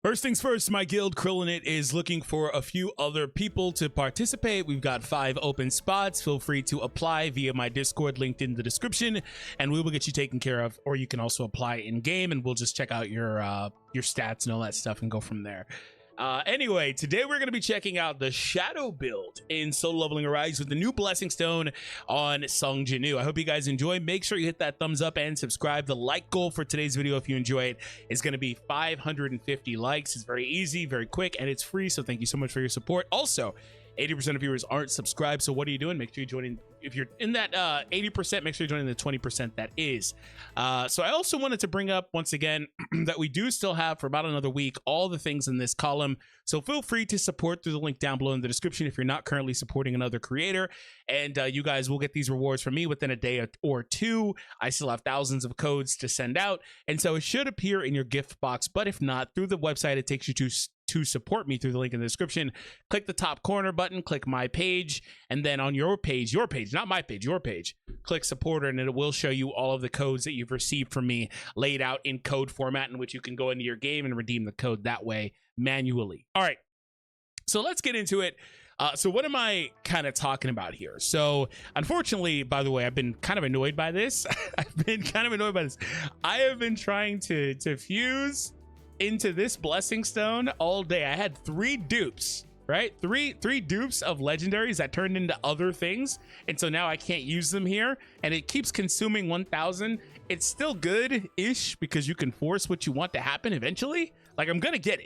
First things first, my guild Krillinit is looking for a few other people to participate. We've got 5 open spots. Feel free to apply via my Discord linked in the description, and we will get you taken care of. Or you can also apply in game, and we'll just check out your stats and all that stuff and go from there. Anyway, today we're going to be checking out the Shadow build in Solo Leveling Arise with the new Blessing Stone on Jinwoo. I hope you guys enjoy. Make sure you hit that thumbs up and subscribe. The like goal for today's video, if you enjoy it, is going to be 550 likes. It's very easy, very quick, and it's free, so thank you so much for your support. Also, 80% of viewers aren't subscribed, so what are you doing? Make sure you join in. If you're in that 80%, make sure you're joining the 20% that is. So I also wanted to bring up once again that we do still have for about another week all the things in this column. So feel free to support through the link down below in the description if you're not currently supporting another creator. And you guys will get these rewards from me within a day or two. I still have thousands of codes to send out, and so it should appear in your gift box. But if not, through the website, it takes you to support me through the link in the description. Click the top corner button, click my page, and then on your page, not my page, your page, click supporter, and it will show you all of the codes that you've received from me laid out in code format, in which you can go into your game and redeem the code that way manually. All right, so let's get into it. So what am I kind of talking about here? So unfortunately, by the way, I've been kind of annoyed by this. I have been trying to fuse into this Blessing Stone all day. I had 3 dupes, right? Three dupes of legendaries that turned into other things, and so now I can't use them here, and it keeps consuming 1,000. It's still good-ish because you can force what you want to happen eventually. Like, I'm gonna get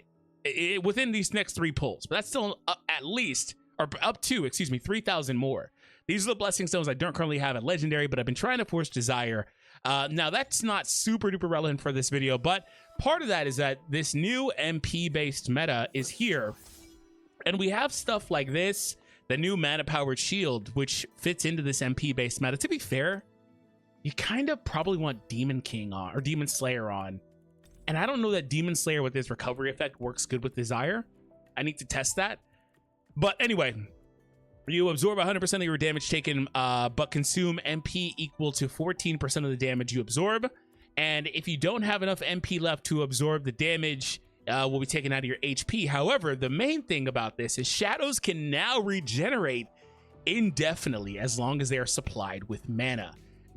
it within these next 3 pulls, but that's still at least, or up to, excuse me, 3,000 more. These are the Blessing Stones I don't currently have at legendary, but I've been trying to force Desire. Now that's not super duper relevant for this video, but part of that is that this new MP based meta is here, and we have stuff like this, the new mana powered shield, which fits into this MP based meta. To be fair, you kind of probably want Demon King on, or Demon Slayer on, and I don't know that Demon Slayer with this recovery effect works good with Desire. I need to test that. But anyway, you absorb 100% of your damage taken, but consume MP equal to 14% of the damage you absorb. And if you don't have enough MP left to absorb, the damage will be taken out of your HP. However, the main thing about this is shadows can now regenerate indefinitely as long as they are supplied with mana.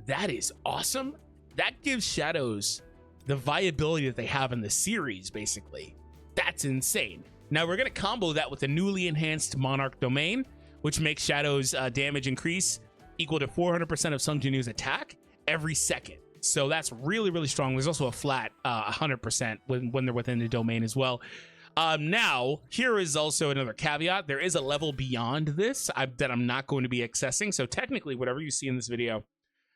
That is awesome. That gives shadows the viability that they have in the series, basically. That's insane. Now we're going to combo that with the newly enhanced Monarch domain, which makes shadows damage increase equal to 400% of Jinwoo's attack every second. So that's really, really strong. There's also a flat 100% when they're within the domain as well. Now, here is also another caveat. There is a level beyond this that I'm not going to be accessing. So technically, whatever you see in this video,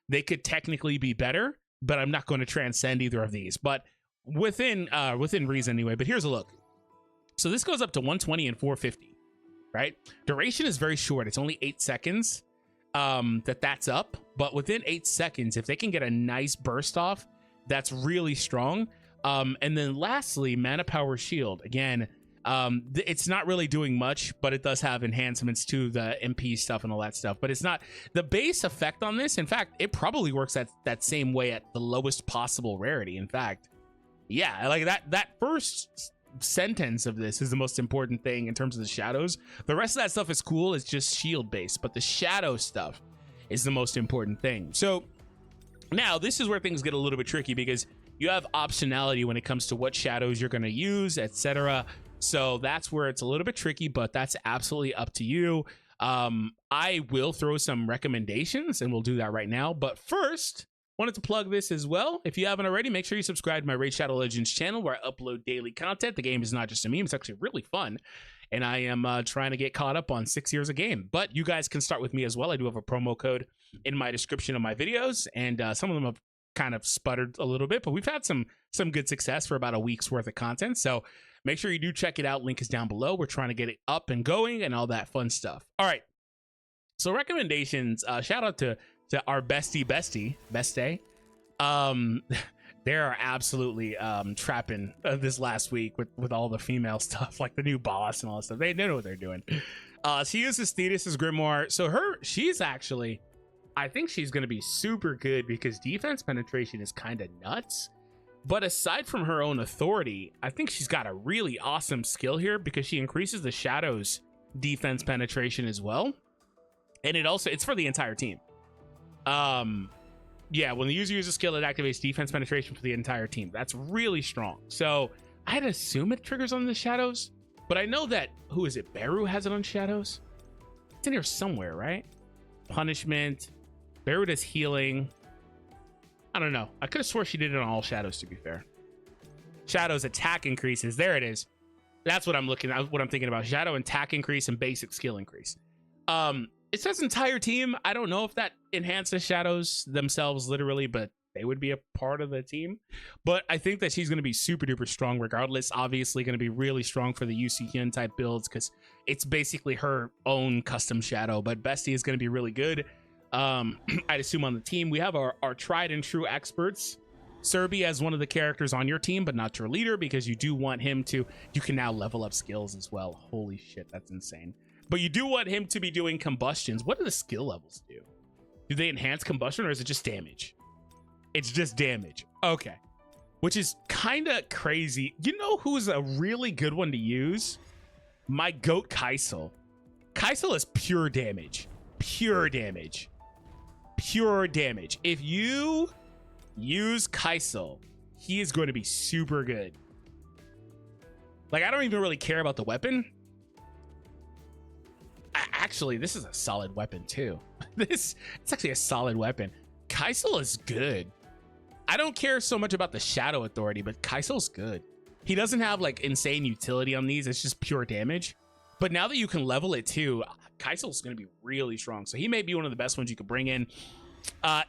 they could technically be better, but I'm not going to transcend either of these. But within reason anyway. But here's a look. So this goes up to 120 and 450. Right? Duration is very short. It's only 8 seconds that's up. But within 8 seconds, if they can get a nice burst off, that's really strong. And then lastly, Mana Power Shield. Again, it's not really doing much, but it does have enhancements to the MP stuff and all that stuff. But it's not the base effect on this. In fact, it probably works that same way at the lowest possible rarity. In fact, yeah, like that first sentence of this is the most important thing in terms of the shadows. The rest of that stuff is cool. It's just shield based, but the shadow stuff is the most important thing. So now this is where things get a little bit tricky, because you have optionality when it comes to what shadows you're going to use, etc. So that's where it's a little bit tricky, but that's absolutely up to you. I will throw some recommendations, and we'll do that right now. But first, wanted to plug this as well. If you haven't already, make sure you subscribe to my Raid Shadow Legends channel, where I upload daily content. The game is not just a meme, it's actually really fun. And I am trying to get caught up on 6 years of game. But you guys can start with me as well. I do have a promo code in my description of my videos, and some of them have kind of sputtered a little bit, but we've had some good success for about a week's worth of content. So make sure you do check it out. Link is down below. We're trying to get it up and going and all that fun stuff. All right. So recommendations, shout out to our beste. They are absolutely trapping this last week with all the female stuff, like the new boss and all that stuff. They know what they're doing. She uses Thetis' Grimoire. So she's actually, I think she's going to be super good because defense penetration is kind of nuts, But aside from her own authority, I think she's got a really awesome skill here because she increases the Shadow's defense penetration as well. And it's for the entire team. Yeah, when the user uses a skill, it activates defense penetration for the entire team. That's really strong. So I'd assume it triggers on the Shadows, but I know that, who is it? Beru has it on Shadows? It's in here somewhere, right? Punishment. Beru does healing. I don't know. I could have swore she did it on all Shadows, to be fair. Shadows attack increases. There it is. That's what I'm looking at, what I'm thinking about. Shadow attack increase and basic skill increase. It says entire team. I don't know if that enhances Shadows themselves literally, but they would be a part of the team. But I think that she's going to be super duper strong regardless. Obviously going to be really strong for the UC Hyun type builds because it's basically her own custom Shadow. But Bestie is going to be really good. I'd assume on the team we have our tried and true experts. Serby as one of the characters on your team, but not your leader, because you do want him to, you can now level up skills as well. Holy shit, that's insane. But you do want him to be doing combustions. What do the skill levels do? Do they enhance combustion or is it just damage? It's just damage. Okay. Which is kind of crazy. You know who's a really good one to use? My goat Kaisel. Kaisel is pure damage. Pure damage. Pure damage. If you use Kaisel, he is going to be super good. Like, I don't even really care about the weapon. Actually, this is a solid weapon too. It's actually a solid weapon. Kaisel is good. I don't care so much about the Shadow Authority, but Kaisel's good. He doesn't have like insane utility on these. It's just pure damage. But now that you can level it too, Kaisel's going to be really strong. So he may be one of the best ones you could bring in.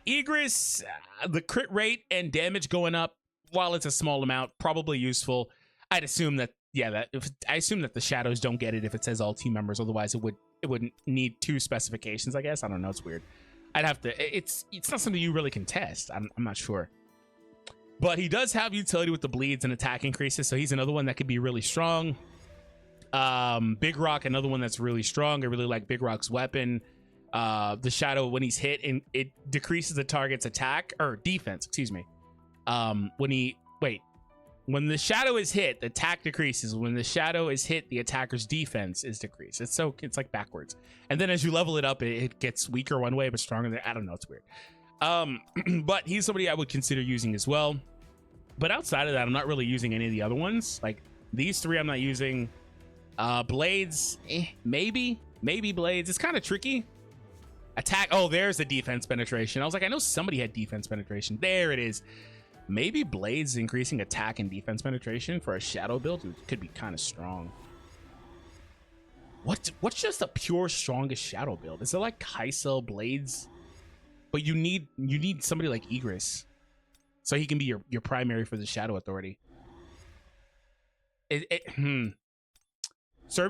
Igris, the crit rate and damage going up, while it's a small amount, probably useful. I'd assume that, yeah, I assume that the Shadows don't get it if it says all team members. Otherwise, it wouldn't need two specifications, I guess. I don't know. It's weird. I'd have to. It's not something you really can test. I'm not sure. But he does have utility with the bleeds and attack increases, so he's another one that could be really strong. Big Rock, another one that's really strong. I really like Big Rock's weapon. The Shadow, when he's hit, and it decreases the target's attack or defense. Excuse me. When the Shadow is hit, the attack decreases. When the Shadow is hit, the attacker's defense is decreased. It's like backwards. And then as you level it up, it gets weaker one way but stronger. I don't know. It's weird. But he's somebody I would consider using as well. But outside of that, I'm not really using any of the other ones. Like these three, I'm not using. Blades, maybe Blades. It's kind of tricky. Attack. Oh, there's the defense penetration. I was like, I know somebody had defense penetration. There it is. Maybe Blades increasing attack and defense penetration for a Shadow build could be kind of strong. What's just a pure strongest Shadow build? Is it like Kaisel, Blades? But you need somebody like Igris, so he can be your primary for the Shadow Authority. Serby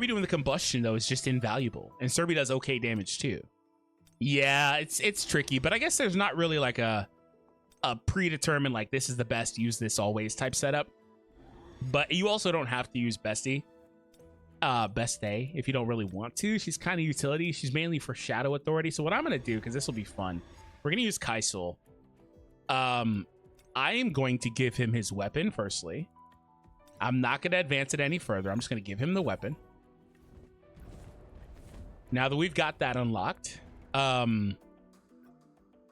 doing the combustion though is just invaluable, and Serby does okay damage too. Yeah, it's tricky, but I guess there's not really like a predetermined like this is the best, use this always type setup. But you also don't have to use Bestie. Bestie if you don't really want to. She's kind of utility. She's mainly for Shadow Authority. So what I'm gonna do, because this will be fun, we're gonna use Kaisel. I am going to give him his weapon firstly. I'm not gonna advance it any further. I'm just gonna give him the weapon. Now that we've got that unlocked,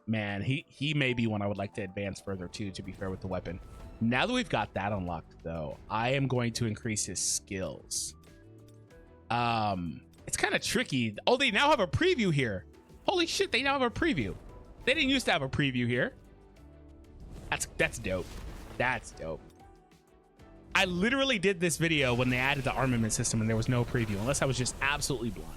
man, he may be one I would like to advance further too, to be fair with the weapon. Now that we've got that unlocked though, I am going to increase his skills. It's kind of tricky. Oh, they now have a preview here. Holy shit, they now have a preview. They didn't used to have a preview here. That's dope. That's dope. I literally did this video when they added the armament system and there was no preview, unless I was just absolutely blind.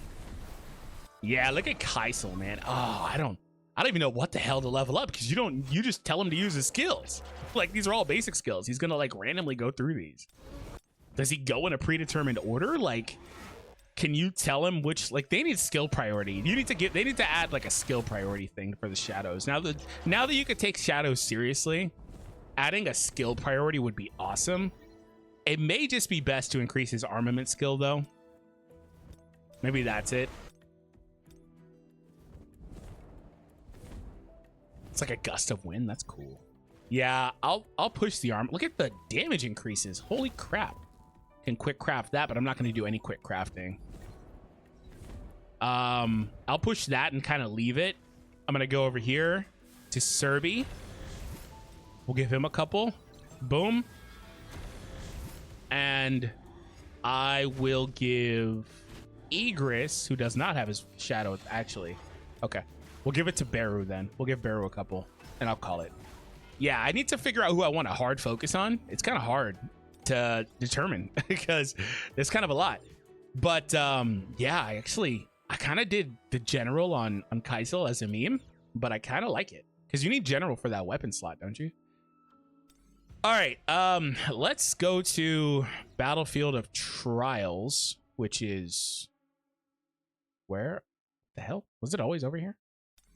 Yeah, look at Kaisel, man. Oh, I don't even know what the hell to level up, because you just tell him to use his skills. Like, these are all basic skills. He's gonna like randomly go through these. Does he go in a predetermined order? Like, can you tell him which, like, they need skill priority. They need to add like a skill priority thing for the Shadows. Now that you could take Shadows seriously, adding a skill priority would be awesome. It may just be best to increase his armament skill though. Maybe that's it. It's like a gust of wind. That's cool. Yeah, I'll push the arm. Look at the damage increases. Holy crap. Can quick craft that, but I'm not going to do any quick crafting. I'll push that and kind of leave it. I'm going to go over here to Serby. We'll give him a couple. Boom. And I will give Egris, who does not have his shadow, actually. Okay. We'll give it to Beru then. We'll give Beru a couple, and I'll call it. Yeah, I need to figure out who I want to hard focus on. It's kind of hard to determine because there's kind of a lot. But yeah, I kind of did the general on Kaisel as a meme, but I kind of like it because you need general for that weapon slot, don't you? All right, let's go to Battlefield of Trials, which is where the hell was it? Always over here?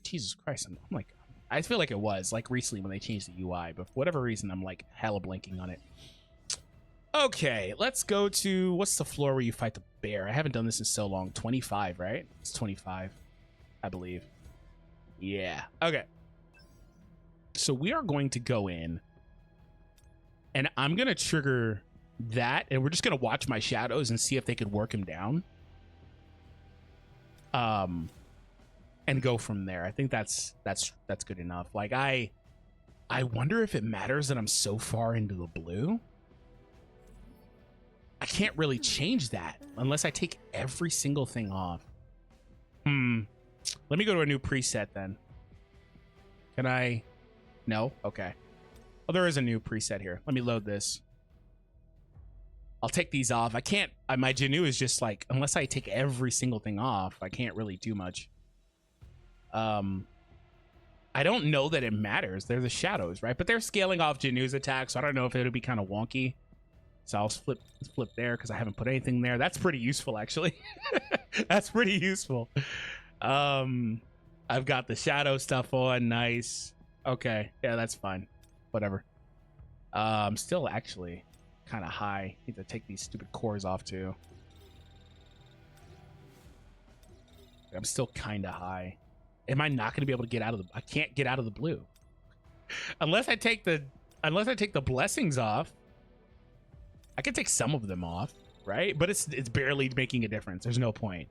Jesus Christ, I'm like, I feel like it was like recently when they changed the UI, but for whatever reason, I'm like hella blinking on it. Okay, let's go to, what's the floor where you fight the bear? I haven't done this in so long. 25, right? It's 25, I believe. Yeah. Okay. So we are going to go in, and I'm going to trigger that, and we're just going to watch my shadows and see if they could work him down. And go from there. I think that's good enough. Like, I wonder if it matters that I'm so far into the blue. I can't really change that unless I take every single thing off. Let me go to a new preset then. Can I? No? Okay. Oh, there is a new preset here. Let me load this. I'll take these off. I can't, my Jinwoo is just like, unless I take every single thing off, I can't really do much. I don't know that it matters. They're the shadows, right? But they're scaling off Jinwoo's attack, so I don't know if it'll be kind of wonky. So I'll flip there because I haven't put anything there. That's pretty useful, actually. That's pretty useful. I've got the shadow stuff on. Nice. Okay. Yeah, that's fine. Whatever. I'm still actually kind of high. Need to take these stupid cores off too. I'm still kind of high. Am I not going to be able to get out of the... I can't get out of the blue. Unless I take the blessings off. I can take some of them off, right? But it's barely making a difference. There's no point.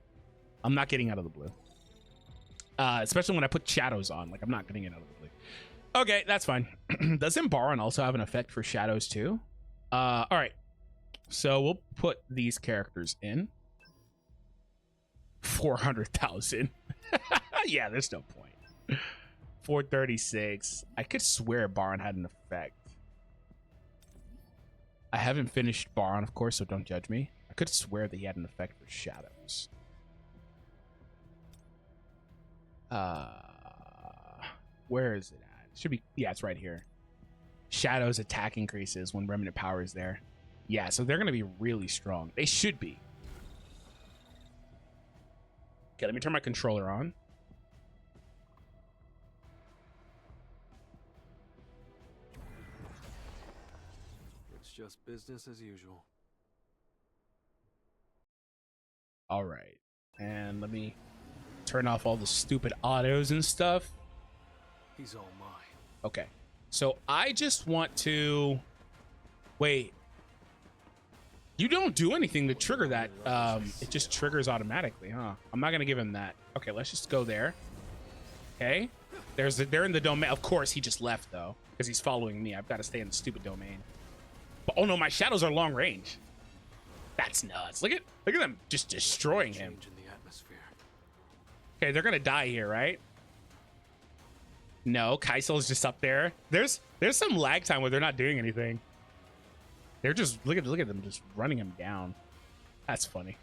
I'm not getting out of the blue. Especially when I put shadows on. Like, I'm not getting it out of the blue. Okay, that's fine. Does Embaron also have an effect for shadows too? All right. So we'll put these characters in. 400,000. Yeah, there's no point. 436. I could swear Baron had an effect. I haven't finished Baron, of course, so don't judge me. I could swear that he had an effect for shadows. Where is it at? It should be, yeah, it's right here. Shadows attack increases when Remnant Power is there. Yeah, so they're going to be really strong. They should be. Okay, let me turn my controller on. It's just business as usual. All right. And let me turn off all the stupid autos and stuff. He's all mine. Okay. So I just want to... Wait. You don't do anything to trigger that. It just triggers automatically, huh? I'm not going to give him that. Okay, let's just go there. Okay. They're in the domain. Of course, he just left, though, because he's following me. I've got to stay in the stupid domain. But, oh, no, my shadows are long range. That's nuts. Look at them just destroying him. Okay, they're going to die here, right? No, Kaisel's just up there. There's some lag time where they're not doing anything. They're just look at them just running him down. That's funny.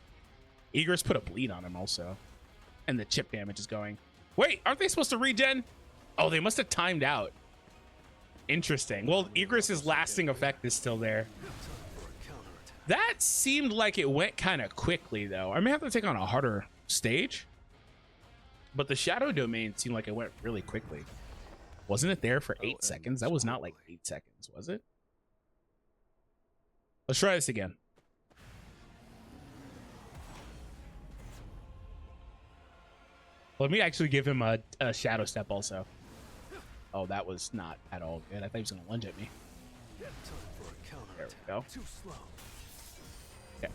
Egris put a bleed on him also. And the chip damage is going. Wait, aren't they supposed to regen? Oh, they must have timed out. Interesting. Well, Egris's lasting effect is still there. That seemed like it went kind of quickly though. I may have to take on a harder stage. But the shadow domain seemed like it went really quickly. Wasn't it there for 8 seconds? That was not like 8 seconds, was it? Let's try this again. Let me actually give him a shadow step also. Oh, that was not at all good. I thought he was gonna lunge at me. Time for a counterattack. There we go. Too slow. Okay,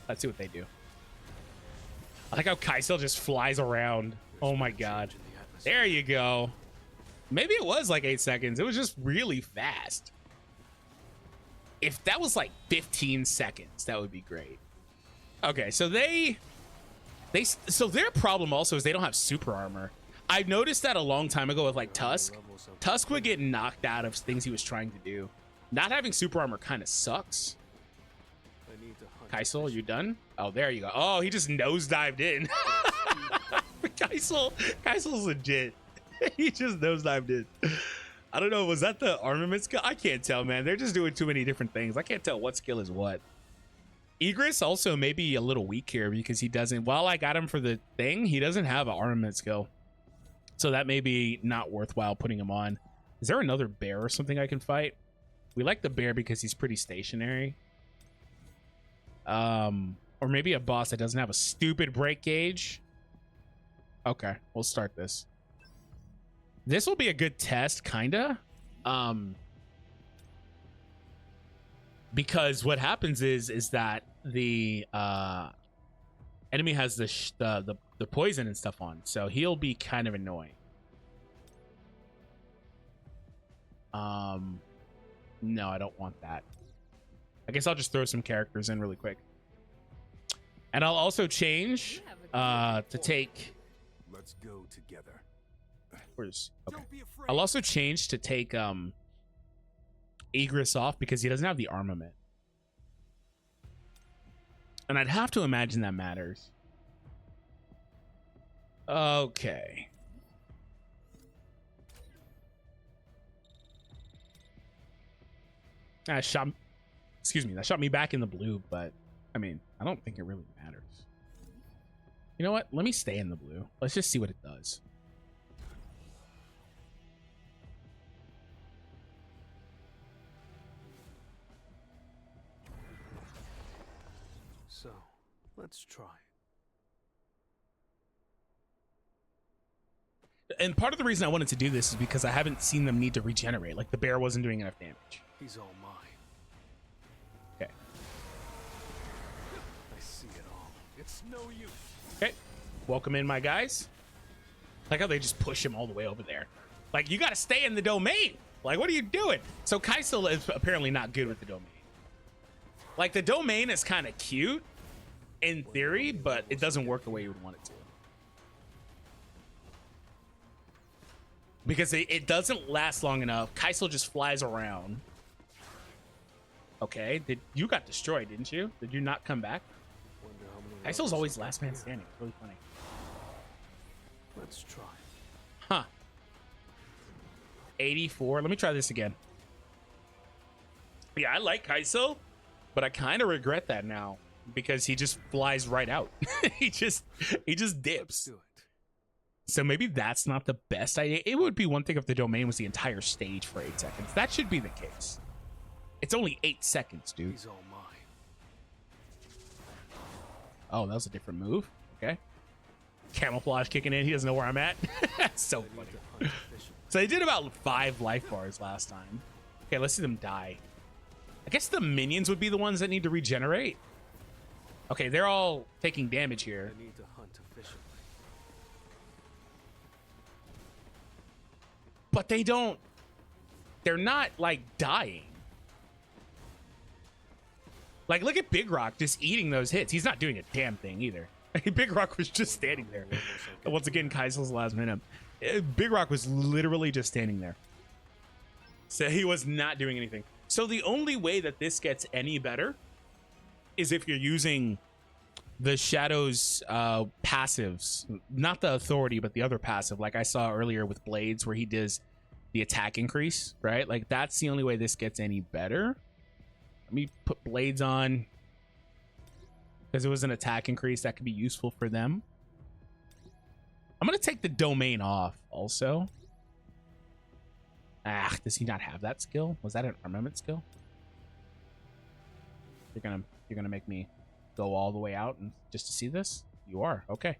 let's see what they do. I like how Kai'Sel just flies around. Oh my god. There you go. Maybe it was like 8 seconds. It was just really fast. If that was like 15 seconds, that would be great. Okay, so so their problem also is they don't have super armor. I noticed that a long time ago with like Tusk. Tusk would get knocked out of things he was trying to do. Not having super armor kind of sucks. Kai'Sel, you done? Oh, there you go. Oh, he just nosedived in. Kai'Sel's legit. He just nosedived in. I don't know. Was that the armament skill? I can't tell, man. They're just doing too many different things. I can't tell what skill is what. Igris also may be a little weak here because he doesn't, while I got him for the thing, he doesn't have an armament skill. So that may be not worthwhile putting him on. Is there another bear or something I can fight? We like the bear because he's pretty stationary. Or maybe a boss that doesn't have a stupid break gauge. Okay, we'll start this. This will be a good test, kinda. Because what happens is that the enemy has the poison and stuff on, so he'll be kind of annoying. No, I don't want that. I guess I'll just throw some characters in really quick. And I'll also change to take. Let's go together. Where's okay. I'll also change to take Igris off because he doesn't have the armament. And I'd have to imagine that matters. Okay. That shot me back in the blue, but I mean, I don't think it really matters. You know what? Let me stay in the blue. Let's just see what it does. So, let's try. And part of the reason I wanted to do this is because I haven't seen them need to regenerate. Like the bear wasn't doing enough damage. He's all mine. Okay. I see it all. It's no use. Okay. Welcome in, my guys. Like how they just push him all the way over there. Like, you got to stay in the domain. Like, what are you doing? So Kai'Sel is apparently not good with the domain. Like, the domain is kind of cute in theory, but it doesn't work the way you would want it to. Because it doesn't last long enough. Kai'Sel just flies around. Okay, you got destroyed, didn't you? Did you not come back? Kai'Sel's always last man standing. It's really funny. Let's try. Huh. 84. Let me try this again. Yeah, I like Kai'Sel, but I kind of regret that now because he just flies right out. he just Let's dips. do it. So maybe that's not the best idea. It would be one thing if the domain was the entire stage for 8 seconds. That should be the case. It's only 8 seconds, dude. He's all mine. Oh, that was a different move. Okay. Camouflage kicking in. He doesn't know where I'm at. That's so funny. So they did about 5 life bars last time. Okay, let's see them die. I guess the minions would be the ones that need to regenerate. Okay, they're all taking damage here. I need to hunt efficiently. But they're not like dying. Like, look at Big Rock just eating those hits. He's not doing a damn thing either. Big Rock was just standing there. And once again, Kai'Sel's last minute. Big Rock was literally just standing there. So he was not doing anything. So the only way that this gets any better is if you're using the Shadow's passives. Not the authority, but the other passive. Like I saw earlier with Blades where he does the attack increase, right? Like that's the only way this gets any better. Let me put Blades on because it was an attack increase that could be useful for them. I'm going to take the domain off also. Ah, does he not have that skill? Was that an armament skill? You're gonna make me go all the way out and just to see this? You are. Okay.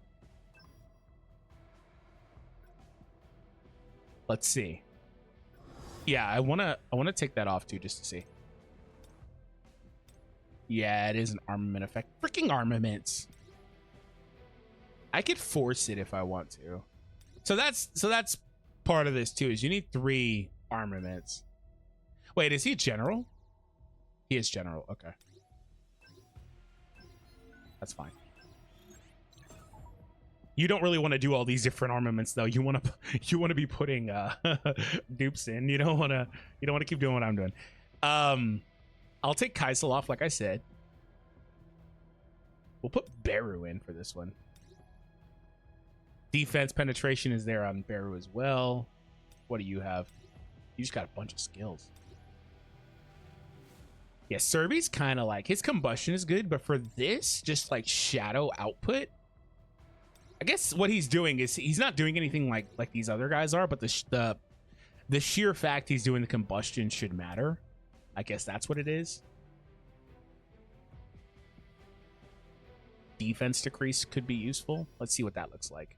Let's see. Yeah, I wanna take that off too, just to see. Yeah, it is an armament effect. Freaking armaments. I could force it if I want to. So that's part of this too, is you need 3 armaments. Wait, is he general? He is general. Okay. That's fine. You don't really want to do all these different armaments though. You want to be putting dupes in. You don't want to keep doing what I'm doing. I'll take Kaisel off like I said. We'll put Beru in for this one. Defense penetration is there on Beru as well. What do you have? You just got a bunch of skills. Yeah, Serby's kind of like, his combustion is good, but for this, just like shadow output, I guess what he's doing is he's not doing anything like these other guys are, but the sheer fact he's doing the combustion should matter. I guess that's what it is. Defense decrease could be useful. Let's see what that looks like.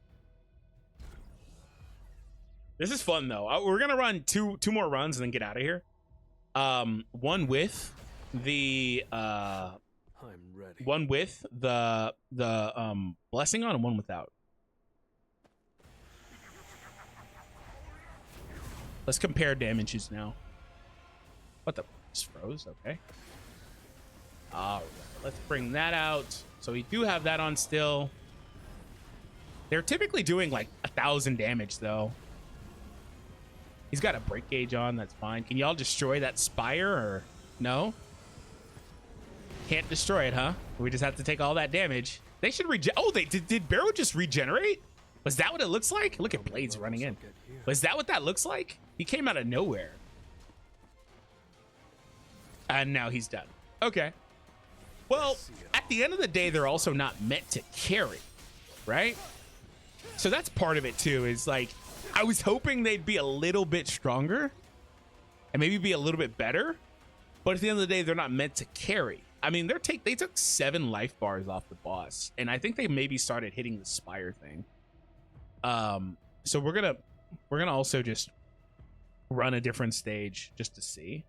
This is fun though. We're gonna run two more runs and then get out of here. One with the I'm ready. one with the blessing on and one without. Let's compare damages now. What the just froze? Okay. All right, let's bring that out. So we do have that on still. They're typically doing like 1,000 damage though. He's got a break gauge on. That's fine. Can y'all destroy that spire or no? Can't destroy it, huh? We just have to take all that damage. They should oh, they did Barrow just regenerate? Was that what it looks like? Look at Blades running in. Was that what that looks like? He came out of nowhere. And now he's done. Okay. Well, at the end of the day, they're also not meant to carry, right? So that's part of it too, is like, I was hoping they'd be a little bit stronger and maybe be a little bit better, but at the end of the day, they're not meant to carry. I mean, they took 7 life bars off the boss, and I think they maybe started hitting the spire thing. So we're gonna also just run a different stage just to see.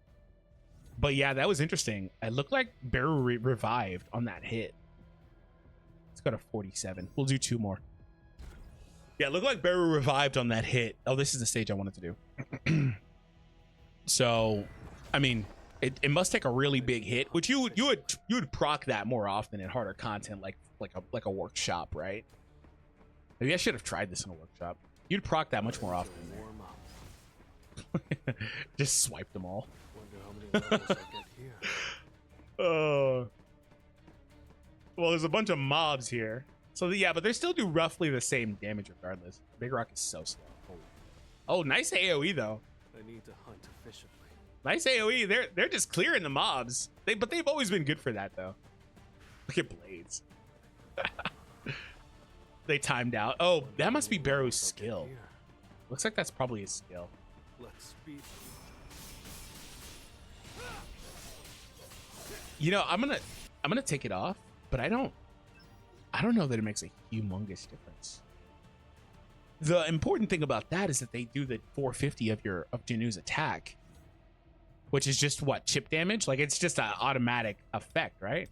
But yeah, that was interesting. It looked like Beru revived on that hit. Let's go to 47. We'll do 2 more. Yeah, it looked like Beru revived on that hit. Oh, this is the stage I wanted to do. So, I mean, it must take a really big hit, which you would proc that more often in harder content, like a workshop, right? Maybe I should have tried this in a workshop. You'd proc that much more often there. Just swipe them all. Wonder how many levels I get here. Oh. Well, there's a bunch of mobs here. So yeah, but they still do roughly the same damage regardless. Big Rock is so slow. Oh, nice AoE though. I need to hunt efficiently. Nice AoE. They're just clearing the mobs. But they've always been good for that though. Look at Blades. They timed out. Oh, that must be Barrow's skill. Looks like that's probably his skill. Let's speed. You know, I'm gonna take it off, but I don't know that it makes a humongous difference. The important thing about that is that they do the 450 of Jinwoo's attack, which is just what, chip damage? Like it's just an automatic effect, right?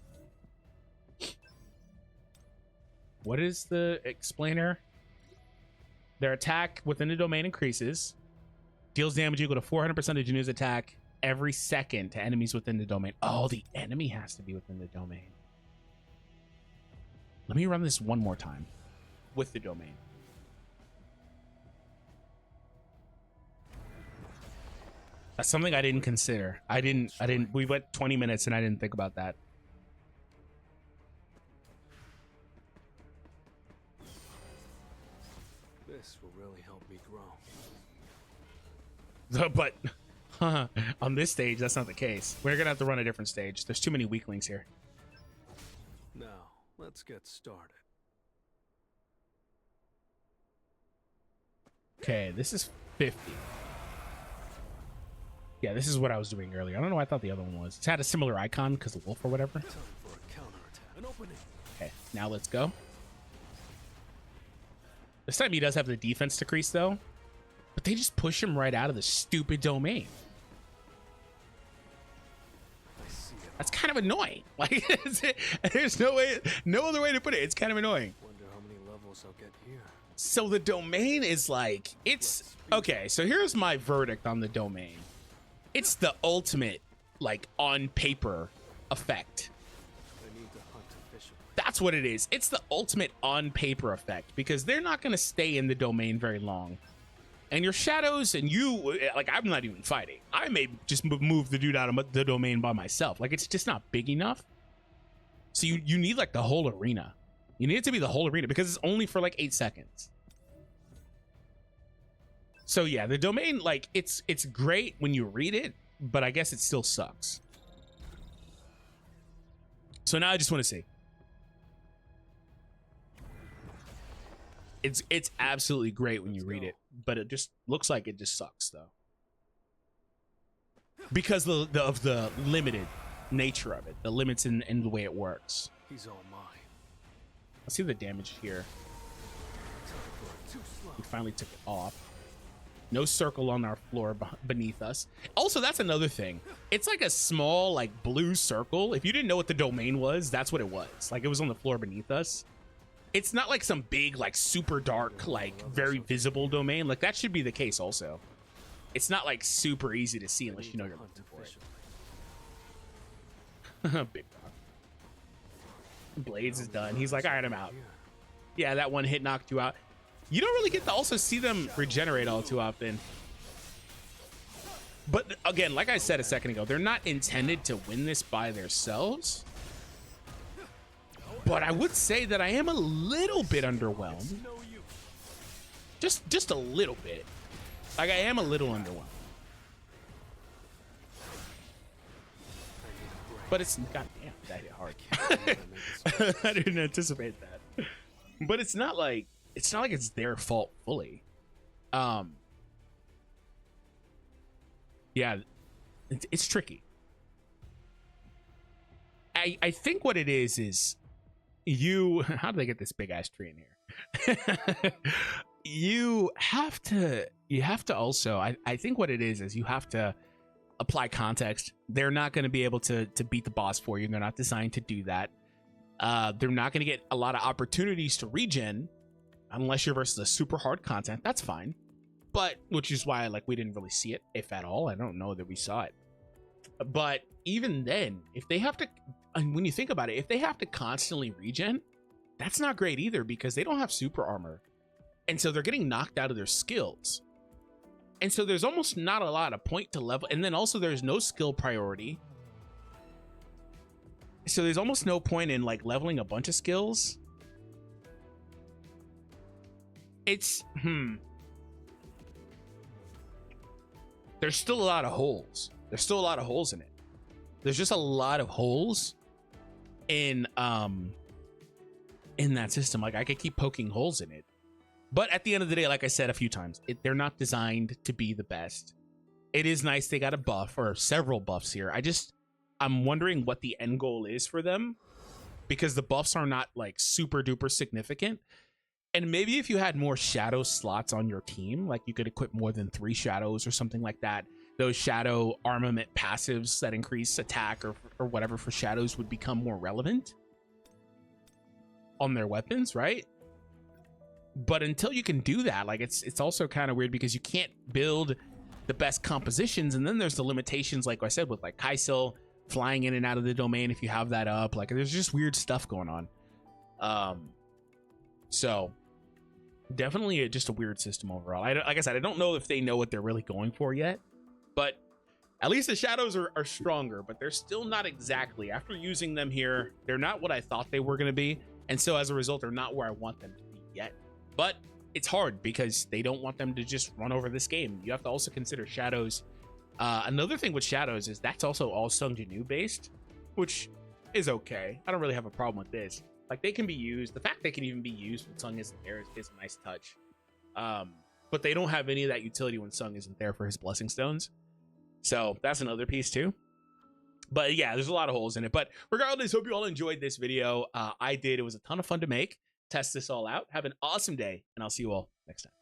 What is the explainer? Their attack within the domain increases, deals damage equal to 400% of Jinwoo's attack every second to enemies within the domain. Oh, the enemy has to be within the domain. Let me run this one more time with the domain. That's something I didn't consider. I didn't, we went 20 minutes and I didn't think about that. This will really help me grow. But on this stage, that's not the case. We're gonna have to run a different stage. There's too many weaklings here. Now, let's get started. Okay, this is 50. Yeah, this is what I was doing earlier. I don't know why I thought the other one was. It's had a similar icon because of wolf or whatever. Time for a counterattack. An opening. Okay, now let's go. This time he does have the defense decrease though. But they just push him right out of the stupid domain. I see it. That's kind of annoying. Like, there's no other way to put it. It's kind of annoying. Wonder how many levels I'll get here. So the domain is like, it's okay. So here's my verdict on the domain. It's the ultimate, like, on paper effect. I need to hunt efficiently. That's what it is. It's the ultimate on paper effect because they're not going to stay in the domain very long. And your shadows and you, like, I'm not even fighting. I may just move the dude out of the domain by myself. Like, it's just not big enough. So you need, like, the whole arena. You need it to be the whole arena because it's only for, like, 8 seconds. So, yeah, the domain, like, it's great when you read it, but I guess it still sucks. So now I just want to see. It's absolutely great when you read it, but it just looks like it just sucks though. Because of the limited nature of it, the limits in the way it works. He's all mine. Let's see the damage here. Too slow. We finally took it off. No circle on our floor beneath us. Also, that's another thing. It's like a small, like, blue circle. If you didn't know what the domain was, that's what it was. Like, it was on the floor beneath us. It's not like some big, like, super dark, like, very visible domain. Like, that should be the case also. It's not, like, super easy to see unless you know you're looking for it. Big rock. Blades is done. He's like, all right, I'm out. Yeah, that one hit knocked you out. You don't really get to also see them regenerate all too often. But again, like I said a second ago, they're not intended to win this by themselves. But I would say that I am a little bit underwhelmed. Just a little bit. Like, I am a little underwhelmed. But it's, goddamn, that hit hard. I didn't anticipate that. But it's not like it's their fault fully. Yeah, it's tricky. I think what it is you, how do they get this big ass tree in here? you have to also, I think what it is you have to apply context. They're not going to be able to beat the boss for you. They're not designed to do that. They're not going to get a lot of opportunities to regen unless you're versus a super hard content. That's fine, but which is why, like, we didn't really see it, if at all. I don't know that we saw it. But even then, if they have to, and when you think about it, if they have to constantly regen, that's not great either because they don't have super armor, and so they're getting knocked out of their skills, and so there's almost not a lot of point to level, and then also there's no skill priority, so there's almost no point in, like, leveling a bunch of skills. It's there's still a lot of holes. There's still a lot of holes in it. There's just a lot of holes in that system. Like, I could keep poking holes in it, but at the end of the day, like I said a few times, they're not designed to be the best. It is nice they got a buff or several buffs here. I'm wondering what the end goal is for them, because the buffs are not, like, super duper significant. And maybe if you had more shadow slots on your team, like you could equip more than 3 shadows or something like that, those shadow armament passives that increase attack or whatever for shadows would become more relevant on their weapons, right? But until you can do that, like, it's also kind of weird because you can't build the best compositions, and then there's the limitations, like I said, with, like, Kaisil flying in and out of the domain if you have that up. Like, there's just weird stuff going on. So definitely just a weird system overall. Like I said, I don't know if they know what they're really going for yet, but at least the shadows are stronger, but they're still not exactly, after using them here, they're not what I thought they were going to be. And so as a result, they're not where I want them to be yet. But it's hard because they don't want them to just run over this game. You have to also consider shadows. Another thing with shadows is that's also all Sung Jinwoo based, which is okay. I don't really have a problem with this. Like, they can be used. The fact they can even be used when Sung isn't there is a nice touch. But they don't have any of that utility when Sung isn't there for his blessing stones. So that's another piece too. But yeah, there's a lot of holes in it. But regardless, hope you all enjoyed this video. I did. It was a ton of fun to make. Test this all out. Have an awesome day, and I'll see you all next time.